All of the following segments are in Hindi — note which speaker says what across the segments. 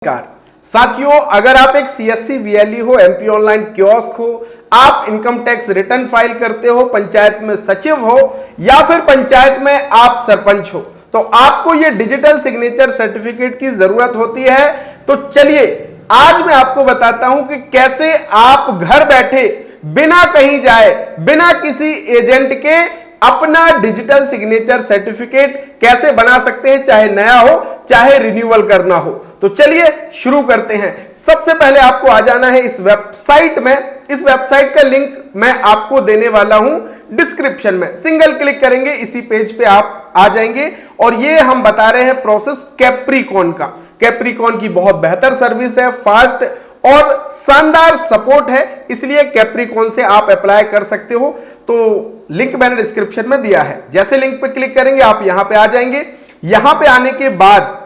Speaker 1: नमस्कार साथियों, अगर आप एक सीएससी वीएलई हो, एमपी ऑनलाइन कियोस्क हो, आप इनकम टैक्स रिटर्न फाइल करते हो, पंचायत में सचिव हो या फिर पंचायत में आप सरपंच हो, तो आपको ये डिजिटल सिग्नेचर सर्टिफिकेट की जरूरत होती है। तो चलिए आज मैं आपको बताता हूं कि कैसे आप घर बैठे बिना कहीं जाए, बिना किसी एजेंट के अपना डिजिटल सिग्नेचर सर्टिफिकेट कैसे बना सकते हैं, चाहे नया हो चाहे रिन्यूअल करना हो। तो चलिए शुरू करते हैं। सबसे पहले आपको आ जाना है इस वेबसाइट में। इस वेबसाइट का लिंक मैं आपको देने वाला हूं डिस्क्रिप्शन में। सिंगल क्लिक करेंगे, इसी पेज पे आप आ जाएंगे और ये हम बता रहे हैं प्रोसेस कैप्रिकॉन का। कैप्रिकॉन की बहुत बेहतर सर्विस है, फास्ट और शानदार सपोर्ट है, इसलिए कैप्रिकॉन से आप अप्लाई कर सकते हो। तो लिंक मैंने डिस्क्रिप्शन में दिया है। जैसे लिंक पे क्लिक करेंगे आप यहां पे आ जाएंगे। यहां पे आने के बाद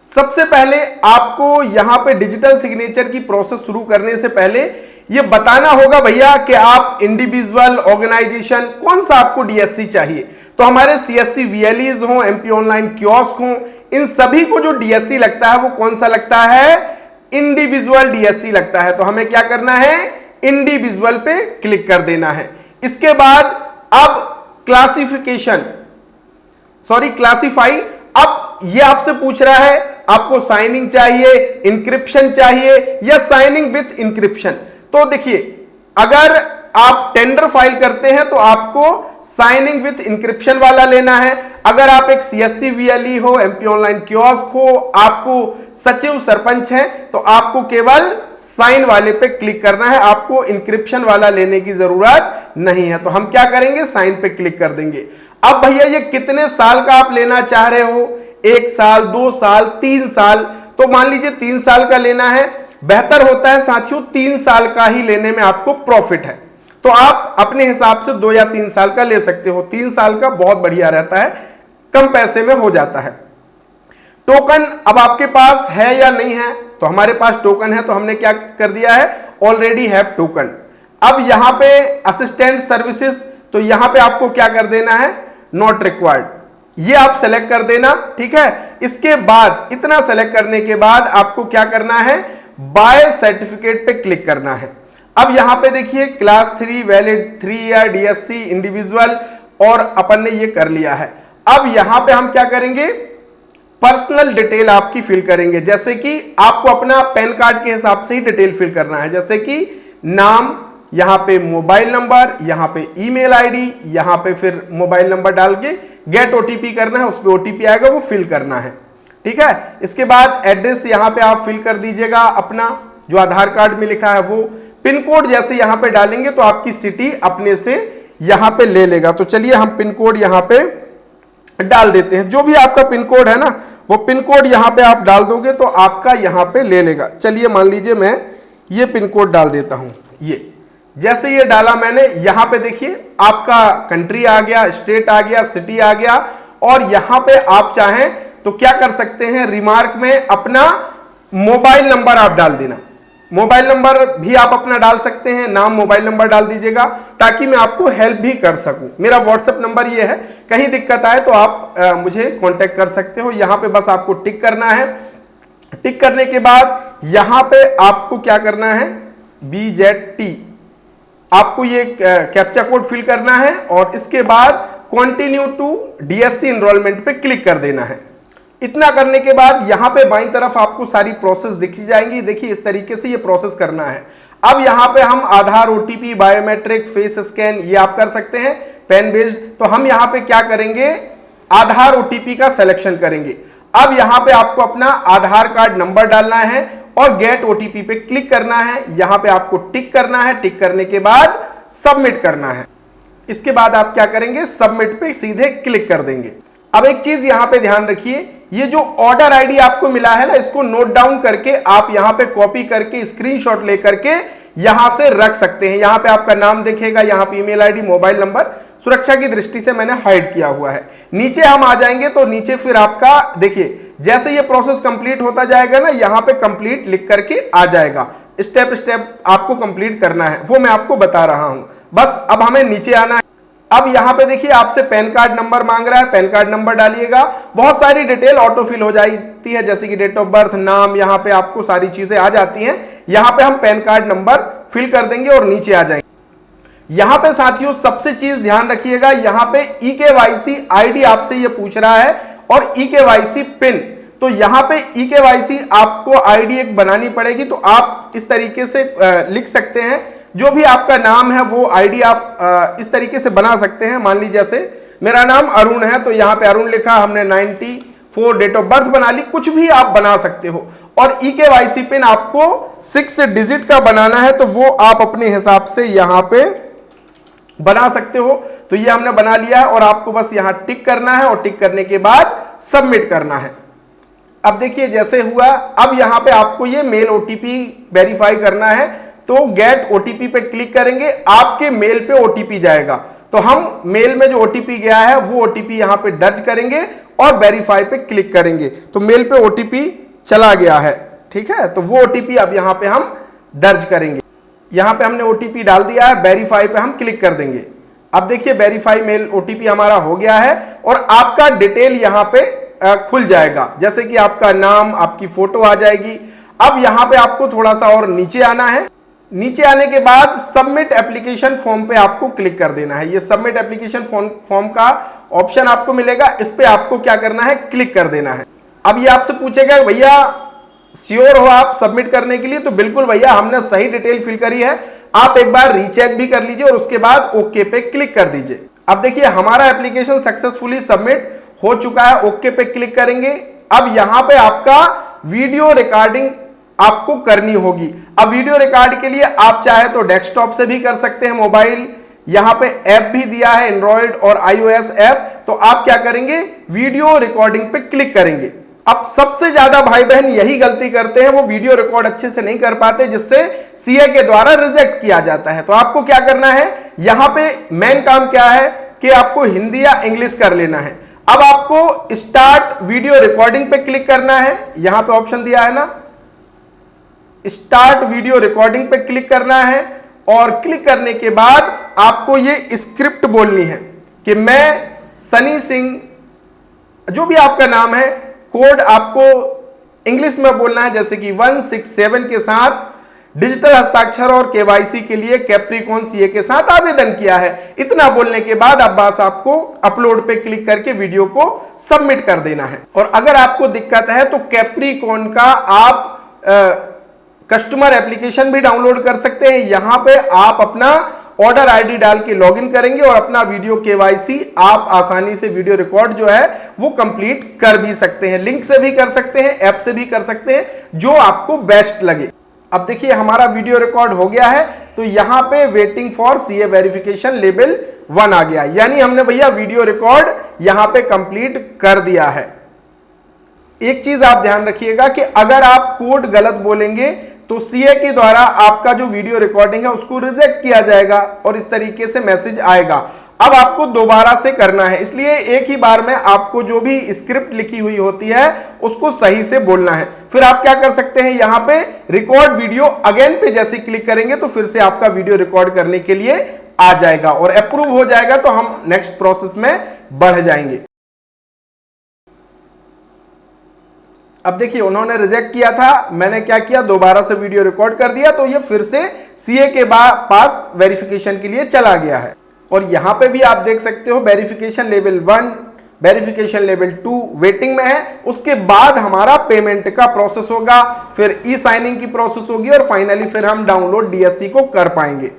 Speaker 1: सबसे पहले आपको यहां पे डिजिटल सिग्नेचर की प्रोसेस शुरू करने से पहले ये बताना होगा भैया कि आप इंडिविजुअल, ऑर्गेनाइजेशन, कौन सा आपको डीएससी चाहिए। तो हमारे सीएससी वीएलईज हो, एमपी ऑनलाइन कियोस्क हो, इन सभी को जो डीएससी लगता है वो कौन सा लगता है, इंडिविजुअल डीएससी लगता है। तो हमें क्या करना है, इंडिविजुअल पे क्लिक कर देना है। इसके बाद अब क्लासिफाई, अब ये आपसे पूछ रहा है आपको साइनिंग चाहिए, इंक्रिप्शन चाहिए या साइनिंग विथ इंक्रिप्शन। तो देखिए, अगर आप टेंडर फाइल करते हैं तो आपको साइनिंग विथ इंक्रिप्शन वाला लेना है। अगर आप एक सीएससी वीएलई हो, एमपी ऑनलाइन कियोस्क हो, आपको सचिव सरपंच है, तो आपको केवल साइन वाले पे क्लिक करना है, आपको इंक्रिप्शन वाला लेने की जरूरत नहीं है। तो हम क्या करेंगे, साइन पे क्लिक कर देंगे। अब भैया ये कितने साल का आप लेना चाह रहे हो, 1 साल, 2 साल, 3 साल। तो मान लीजिए 3 साल का लेना है। बेहतर होता है साथियों 3 साल का ही लेने में आपको प्रॉफिट है, तो आप अपने हिसाब से 2 या 3 साल का ले सकते हो। 3 साल का बहुत बढ़िया रहता है, कम पैसे में हो जाता है। टोकन अब आपके पास है या नहीं है, तो हमारे पास टोकन है, तो हमने क्या कर दिया है, ऑलरेडी हैव टोकन। अब यहां पे असिस्टेंट सर्विसेज, तो यहां पे आपको क्या कर देना है, नॉट रिक्वायर्ड, ये आप सेलेक्ट कर देना, ठीक है। इसके बाद इतना सेलेक्ट करने के बाद आपको क्या करना है, बाय सर्टिफिकेट पे क्लिक करना है। अब यहां पे देखिए class 3 valid 3 year DSC individual, और अपन ने ये कर लिया है। अब यहां पे हम क्या करेंगे, पर्सनल डिटेल आपकी फिल करेंगे। जैसे कि आपको अपना पैन कार्ड के हिसाब से ही डिटेल फिल करना है, जैसे कि नाम, यहां पे मोबाइल नंबर, यहां पे ईमेल आईडी, यहां पे फिर मोबाइल नंबर डाल के गेट ओटीपी करना है, उस पर ओटीपी आएगा, वो फिल करना है, ठीक है। इसके बाद एड्रेस यहां पे आप फिल कर दीजिएगा अपना, जो आधार कार्ड में लिखा है वो। पिन कोड जैसे यहां पे डालेंगे तो आपकी सिटी अपने से यहां पे ले लेगा। तो चलिए हम पिन कोड यहां पे डाल देते हैं। जो भी आपका पिन कोड है ना, वो पिन कोड यहां पे आप डाल दोगे तो आपका यहां पे ले लेगा। चलिए मान लीजिए मैं ये पिन कोड डाल देता हूं। ये जैसे ये डाला मैंने, यहां पे देखिए आपका कंट्री आ गया, स्टेट आ गया, सिटी आ गया, और यहां पे आप चाहें तो क्या कर सकते हैं, रिमार्क में अपना मोबाइल नंबर आप डाल देना। मोबाइल नंबर भी आप अपना डाल सकते हैं, नाम, मोबाइल नंबर डाल दीजिएगा, ताकि मैं आपको हेल्प भी कर सकूं। मेरा व्हाट्सएप नंबर ये है, कहीं दिक्कत आए तो आप मुझे कांटेक्ट कर सकते हो। यहां पे बस आपको टिक करना है। टिक करने के बाद यहां पे आपको क्या करना है, BZT, आपको ये कैप्चा कोड फिल करना है, और इसके बाद कंटिन्यू टू डीएससी एनरोलमेंट पे क्लिक कर देना है। इतना करने के बाद यहां पे बाईं तरफ आपको सारी प्रोसेस दिखी जाएंगी। देखिए इस तरीके से ये प्रोसेस करना है। अब यहां पे हम आधार, ओटीपी, बायोमेट्रिक, फेस स्कैन ये आप कर सकते हैं, पेन बेस्ड। तो हम यहां पे क्या करेंगे, आधार ओटीपी का सिलेक्शन करेंगे। अब यहां पे आपको अपना आधार कार्ड नंबर डालना है और गेट ओटीपी पे क्लिक करना है। यहां पे आपको टिक करना है। टिक करने के बाद सबमिट करना है। इसके बाद आप क्या करेंगे, सबमिट पे सीधे क्लिक कर देंगे। अब एक चीज यहां पे ध्यान रखिए, ये जो ऑर्डर आईडी आपको मिला है ना, इसको नोट डाउन करके आप यहां पे कॉपी करके स्क्रीनशॉट लेकर के यहां से रख सकते हैं। यहां पे आपका नाम दिखेगा, यहां पे ईमेल आईडी, मोबाइल नंबर, सुरक्षा की दृष्टि से मैंने हाइड किया हुआ है। नीचे हम आ जाएंगे तो नीचे फिर आपका देखिए, जैसे ये प्रोसेस कंप्लीट होता जाएगा ना, यहां पे कंप्लीट लिख करके आ जाएगा। स्टेप स्टेप आपको कंप्लीट करना है, वो मैं आपको बता रहा हूं। बस अब हमें नीचे आना है। अब यहां पे देखिए आपसे पैन कार्ड नंबर मांग रहा है, पैन कार्ड नंबर डालिएगा। बहुत सारी डिटेल ऑटो फिल हो जाती है, जैसे कि डेट ऑफ बर्थ, नाम, यहां पे आपको सारी चीजें आ जाती हैं। यहां पे हम पैन कार्ड नंबर फिल कर देंगे और नीचे आ जाएंगे। यहां पे साथियों सबसे चीज ध्यान रखिएगा, यहां पे EKYC आईडी आपसे ये पूछ रहा है और EKYC पिन। तो यहां पे EKYC आपको आईडी एक बनानी पड़ेगी। तो आप इस तरीके से लिख सकते हैं, जो भी आपका नाम है वो आईडी आप इस तरीके से बना सकते हैं। मान लीजिए जैसे मेरा नाम अरुण है, तो यहां पे अरुण लिखा, हमने 94 डेट ऑफ बर्थ बना ली, कुछ भी आप बना सकते हो। और EKYC पिन आपको 6 डिजिट का बनाना है, तो वो आप अपने हिसाब से यहां पे बना सकते हो। तो ये हमने बना लिया है और आपको बस यहां टिक करना है और टिक करने के बाद सबमिट करना है। अब देखिए जैसे हुआ, अब यहां पे आपको ये मेल OTP वेरीफाई करना है, तो गेट OTP पे क्लिक करेंगे, आपके मेल पे OTP जाएगा। तो हम मेल में जो OTP गया है वो OTP यहां पे दर्ज करेंगे और वेरीफाई पे क्लिक करेंगे। तो मेल पे OTP चला गया है, ठीक है। तो वो OTP अब यहां पे हम दर्ज करेंगे। यहां पे हमने OTP डाल दिया है, वेरीफाई पे हम क्लिक कर देंगे। अब देखिए वेरीफाई मेल OTP हमारा हो गया है और आपका डिटेल यहां पे खुल जाएगा, जैसे कि आपका नाम, आपकी फोटो आ जाएगी। अब यहां पे आपको थोड़ा सा और नीचे आना है। नीचे आने के बाद सबमिट एप्लीकेशन फॉर्म पे आपको क्लिक कर देना है। ये सबमिट एप्लीकेशन फॉर्म का ऑप्शन आपको मिलेगा, इस पे आपको क्या करना है, क्लिक कर देना है। अब ये आपसे पूछेगा भैया श्योर हो आप सबमिट करने के लिए, तो बिल्कुल भैया हमने सही डिटेल फिल करी है। आप एक बार रीचेक भी कर लीजिए और उसके बाद ओके पे क्लिक कर दीजिए। अब देखिए हमारा एप्लीकेशन सक्सेसफुली सबमिट हो चुका है, ओके पे क्लिक करेंगे। अब यहां पे आपका वीडियो रिकॉर्डिंग आपको करनी होगी। अब वीडियो रिकॉर्ड के लिए आप चाहे तो डेस्कटॉप से भी कर सकते हैं, मोबाइल, यहां पे ऐप भी दिया है एंड्रॉयड और iOS ऐप। तो आप क्या करेंगे, वीडियो रिकॉर्डिंग पे क्लिक करेंगे। अब सबसे ज्यादा भाई बहन यही गलती करते हैं, वो वीडियो रिकॉर्ड अच्छे से नहीं कर पाते, जिससे CA के द्वारा रिजेक्ट किया जाता है। तो आपको क्या करना है, यहां पे मेन काम क्या है कि आपको हिंदी या इंग्लिश कर लेना है। अब आपको स्टार्ट वीडियो रिकॉर्डिंग पे क्लिक करना है, यहां पे ऑप्शन दिया है ना, स्टार्ट वीडियो रिकॉर्डिंग पे क्लिक करना है। और क्लिक करने के बाद आपको ये स्क्रिप्ट बोलनी है कि मैं सनी सिंह, जो भी आपका नाम है, कोड आपको इंग्लिश में बोलना है, जैसे कि 167 के साथ डिजिटल हस्ताक्षर और KYC के लिए कैप्रिकॉन CA के साथ आवेदन किया है। इतना बोलने के बाद अब बस आपको अपलोड पे क्लिक करके वीडियो को सबमिट कर देना है। और अगर आपको दिक्कत है तो कैप्रिकॉन का आप कस्टमर एप्लीकेशन भी डाउनलोड कर सकते हैं। यहां पे आप अपना ऑर्डर ID डाल के लॉगिन करेंगे और अपना वीडियो KYC आप आसानी से वीडियो रिकॉर्ड जो है वो कंप्लीट कर भी सकते हैं। लिंक से भी कर सकते हैं, ऐप से भी कर सकते हैं, जो आपको बेस्ट लगे। अब देखिए हमारा वीडियो रिकॉर्ड हो गया है, तो यहां पे waiting for CA verification level 1 आ गया, यानी हमने भैया वीडियो रिकॉर्ड यहां पे कंप्लीट कर दिया है। एक चीज आप ध्यान रखिएगा कि अगर आप कोड गलत बोलेंगे तो CA के द्वारा आपका जो वीडियो रिकॉर्डिंग है उसको रिजेक्ट किया जाएगा और इस तरीके से मैसेज आएगा। अब आपको दोबारा से करना है, इसलिए एक ही बार में आपको जो भी स्क्रिप्ट लिखी हुई होती है उसको सही से बोलना है। फिर आप क्या कर सकते हैं, यहां पे रिकॉर्ड वीडियो अगेन पे जैसे क्लिक करेंगे तो फिर से आपका वीडियो रिकॉर्ड करने के लिए आ जाएगा और अप्रूव हो जाएगा, तो हम नेक्स्ट प्रोसेस में बढ़ जाएंगे। अब देखिए उन्होंने रिजेक्ट किया था, मैंने क्या किया, दोबारा से वीडियो रिकॉर्ड कर दिया, तो ये फिर से CA के पास वेरिफिकेशन के लिए चला गया है। और यहां पे भी आप देख सकते हो verification level 1, verification level 2 waiting में है। उसके बाद हमारा पेमेंट का प्रोसेस होगा, फिर E-साइनिंग की प्रोसेस होगी और फाइनली फिर हम डाउनलोड DSC को कर पाएंगे।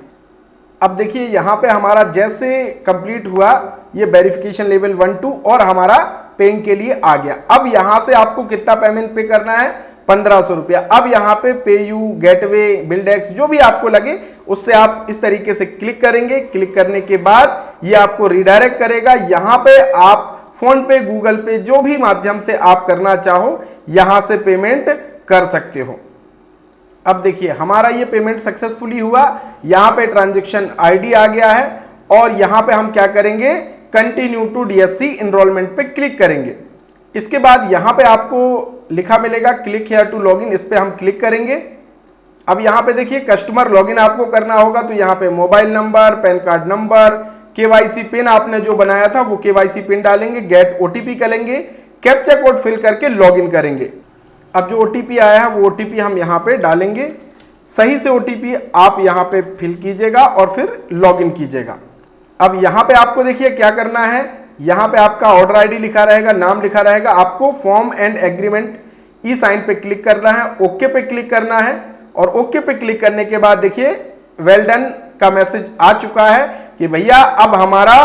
Speaker 1: अब देखिए यहां पे हमारा जैसे कंप्लीट हुआ ये वेरिफिकेशन लेवल 1, 2 और हमारा पेइंग के लिए आ गया। अब यहां से आपको कितना पेमेंट पे करना है, 1500 रुपया। अब यहां पे पे यू, गेटवे, बिल्डेक्स, जो भी आपको लगे उससे आप इस तरीके से क्लिक करेंगे। क्लिक करने के बाद ये आपको रिडायरेक्ट करेगा। यहां पे आप फोन पे, गूगल पे, जो भी माध्यम से आप करना चाहो यहां से पेमेंट कर सकते हो। अब देखिए हमारा ये पेमेंट सक्सेसफुली हुआ, यहां पे ट्रांजैक्शन ID आ गया है और यहां पे हम क्या करेंगे, कंटिन्यू टू DSC एनरोलमेंट पे क्लिक करेंगे। इसके बाद यहां पे आपको लिखा मिलेगा क्लिक हियर टू लॉगिन, इस पे हम क्लिक करेंगे। अब यहां पे देखिए कस्टमर लॉगिन आपको करना होगा, तो यहां पे mobile number, pan card number, KYC pin आपने जो बनाया था वो केवाईसी पिन डालेंगे, गेट ओटीपी करेंगे, कैप्चा कोड फिल करके लॉगिन करेंगे। अब जो ओटीपी आया है वो ओटीपी हम यहाँ पे डालेंगे, सही से ओटीपी आप यहाँ पे फिल कीजिएगा और फिर लॉगिन कीजिएगा। अब यहाँ पे आपको देखिए क्या करना है, यहाँ पे आपका ऑर्डर आईडी लिखा रहेगा, नाम लिखा रहेगा, आपको form and agreement e sign पे क्लिक करना है, ओके पे क्लिक करना है और ओके पे क्लिक करने के बाद देखिए वेल डन का मैसेज आ चुका है कि भैया अब हमारा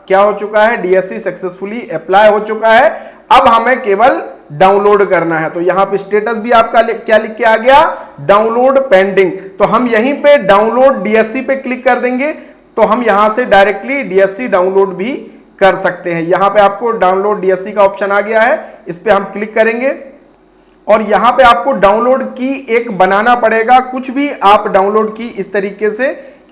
Speaker 1: क्या हो चुका है, डीएससी सक्सेसफुली अप्लाई हो चुका है, अब हमें केवल डाउनलोड करना है। तो यहाँ पे स्टेटस भी आपका क्या लिख के आ गया, डाउनलोड पेंडिंग। तो हम यहीं पे डाउनलोड डीएससी पे क्लिक कर देंगे तो हम यहां से डायरेक्टली डीएससी डाउनलोड भी कर सकते हैं। यहां पे आपको डाउनलोड डीएससी का ऑप्शन आ गया है, इस पे हम क्लिक करेंगे और यहां पे आपको डाउनलोड की एक बनाना पड़ेगा। कुछ भी आप डाउनलोड की इस तरीके से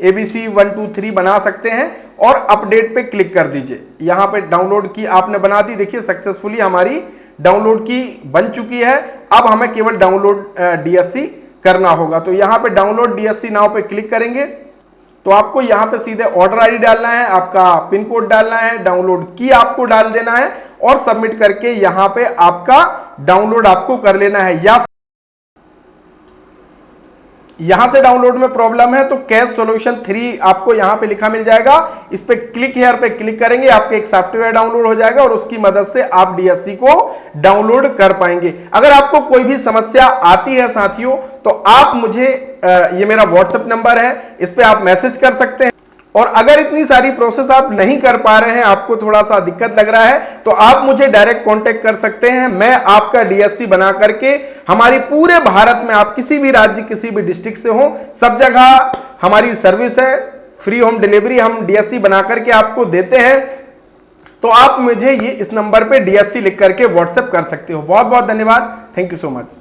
Speaker 1: ABC 1 2 3 बना सकते हैं और अपडेट पे क्लिक कर दीजिए। यहां पे डाउनलोड की आपने बना दी, देखिए सक्सेसफुली हमारी डाउनलोड की बन चुकी है। अब हमें केवल डाउनलोड डीएससी करना होगा। तो यहां पे डाउनलोड डीएससी नाउ पे क्लिक करेंगे तो आपको यहां पे सीधे ऑर्डर आईडी डालना है, आपका पिन कोड डालना है, डाउनलोड की आपको डाल देना है और सबमिट करके यहां पे आपका डाउनलोड आपको कर लेना है। या यहां से डाउनलोड में प्रॉब्लम है तो कैश सॉल्यूशन 3 आपको यहां पे लिखा मिल जाएगा, इस पे क्लिक हियर पे क्लिक करेंगे, आपके एक सॉफ्टवेयर डाउनलोड हो जाएगा और उसकी मदद से आप डीएससी को डाउनलोड कर पाएंगे। अगर आपको कोई भी समस्या आती है साथियों तो आप मुझे ये मेरा व्हाट्सएप नंबर है, इस पे आप मैसेज कर सकते हैं। और अगर इतनी सारी प्रोसेस आप नहीं कर पा रहे हैं, आपको थोड़ा सा दिक्कत लग रहा है, तो आप मुझे डायरेक्ट कांटेक्ट कर सकते हैं। मैं आपका डीएससी बना करके हमारी पूरे भारत में, आप किसी भी राज्य किसी भी डिस्ट्रिक्ट से हो, सब जगह हमारी सर्विस है, फ्री होम डिलीवरी हम डीएससी बना करके आपको देते हैं। तो आप मुझे ये इस नंबर पे डीएससी लिख करके व्हाट्सएप कर सकते हो। बहुत बहुत धन्यवाद, थैंक यू सो मच।